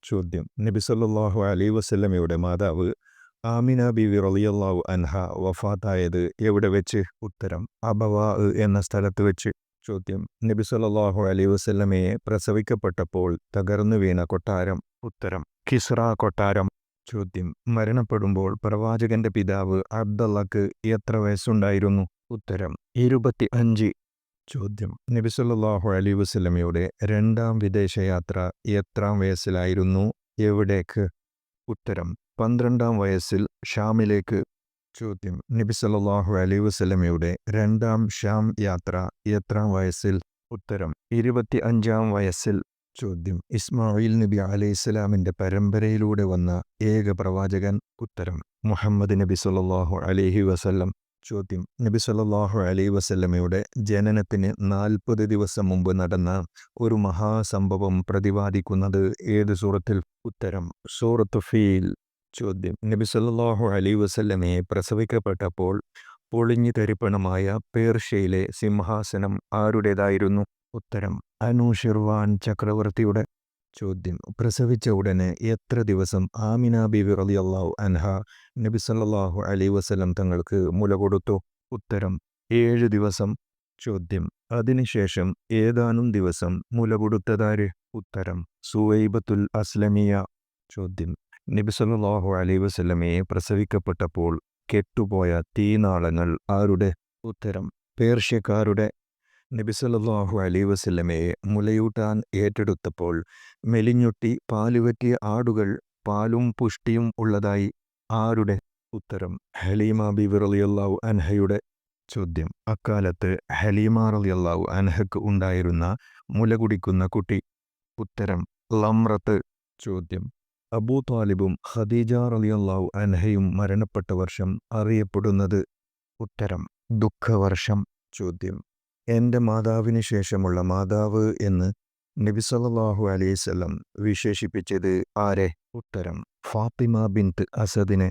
ചോദ്യം: നബി സല്ലല്ലാഹു അലൈഹി വസല്ലമയുടെ മാതാവ് ആമിന ബീവി റളിയല്ലാഹു അൻഹ വഫാത്തായത് എവിടെ വെച്ച്? ഉത്തരം: അബവാ എന്ന സ്ഥലത്ത് വെച്ച്. ചോദ്യം: നബി സല്ലല്ലാഹു അലൈഹി വസല്ലമയെ പ്രസവിക്കപ്പെട്ടപ്പോൾ തകർന്നു വീണ കൊട്ടാരം? ഉത്തരം: കിസ്റ കൊട്ടാരം. ചോദ്യം: മരണപ്പെടുമ്പോൾ പ്രവാചകന്റെ പിതാവ് അബ്ദല്ലക്ക് എത്ര വയസ്സുണ്ടായിരുന്നു? ഉത്തരം: 25. ചോദ്യം: നബി സല്ലല്ലാഹു അലൈഹി വസല്ലമയുടെ രണ്ടാം വിദേശയാത്ര എത്രാം വയസ്സിലായിരുന്നു? എവിടേക്ക്? ഉത്തരം: 12-ാം വയസ്സിൽ ഷാമിലേക്ക്. ചോദ്യം: നബി സല്ലല്ലാഹു അലൈഹി വസല്ലമയുടെ രണ്ടാം ഷാം യാത്ര എത്രാം വയസ്സിൽ? ഉത്തരം: 25-ാം വയസ്സിൽ. ചോദ്യം: ഇസ്മായിൽ നബി അലൈഹിസ്സലാമിൻ്റെ പരമ്പരയിലൂടെ വന്ന ഏക പ്രവാചകൻ? ഉത്തരം: മുഹമ്മദ് നബി സല്ലല്ലാഹു അലൈഹി വസല്ലം. ചോദ്യം: നബി സല്ലല്ലാഹു അലൈഹി വസല്ലമയുടെ ജനനത്തിന് 40 ദിവസം മുമ്പ് നടന്ന ഒരു മഹാസംഭവം പ്രതിപാദിക്കുന്നത് ഏത് സൂറത്തിൽ? ഉത്തരം: സൂറത്തു ഫീൽ. ചോദ്യം: നബി സല്ലല്ലാഹു അലൈഹി വസല്ലമയെ പ്രസവിക്കപ്പെട്ടപ്പോൾ പൊളിഞ്ഞു തരിപ്പണമായ പേർഷ്യയിലെ സിംഹാസനം ആരുടേതായിരുന്നു? ഉത്തരം: അനൂഷിർവാൻ ചക്രവർത്തിയുടെ. ചോദ്യം: പ്രസവിച്ച ഉടനെ എത്ര ദിവസം ആമിന ബീവി റളിയല്ലാഹു അൻഹ നബി സല്ലല്ലാഹു അലൈഹി വസല്ലം തങ്ങൾക്ക് മുല കൊടുത്തു? ഉത്തരം: 7 ദിവസം. ചോദ്യം: അതിനുശേഷം ഏതാനും ദിവസം മുല കൊടുത്തതാര്? ഉത്തരം: സുവൈബത്തുൽ അസ്ലമിയ. ചോദ്യം: നബി സല്ലല്ലാഹു അലൈഹി വസല്ലമയെ പ്രസവിക്കപ്പെട്ടപ്പോൾ കെട്ടുപോയ തീനാളങ്ങൾ ആരുടെ? ഉത്തരം: പേർഷ്യക്കാരുടെ. നബി സല്ലല്ലാഹു അലൈഹി വസല്ലമയെ മുലയൂട്ടാൻ ഏറ്റെടുത്തപ്പോൾ മെലിഞ്ഞൊട്ടി പാലുവറ്റിയ ആടുകൾ പാലും പുഷ്ടിയും ഉള്ളതായി ആരുടെ? ഉത്തരം: ഹലീമ ബീവി റളിയല്ലാഹു അൻഹയുടെ. ചോദ്യം: അക്കാലത്ത് ഹലീമ റളിയല്ലാഹു അൻഹയ്ക്ക് ഉണ്ടായിരുന്ന മുല കുടിക്കുന്ന കുട്ടി? ഉത്തരം: ലംറത്ത്. ചോദ്യം: അബൂ ത്വാലിബും ഖദീജ റളിയല്ലാഹു അൻഹയും മരണപ്പെട്ട വർഷം അറിയപ്പെടുന്നത്? ഉത്തരം: ദുഃഖവർഷം. ചോദ്യം: എൻ്റെ മാതാവിന് ശേഷമുള്ള മാതാവ് എന്ന് നബി സല്ലല്ലാഹു അലൈഹി വസല്ലം വിശേഷിപ്പിച്ചത് ആരെ? ഉത്തരം: ഫാത്തിമ ബിൻത്ത് അസദിനെ.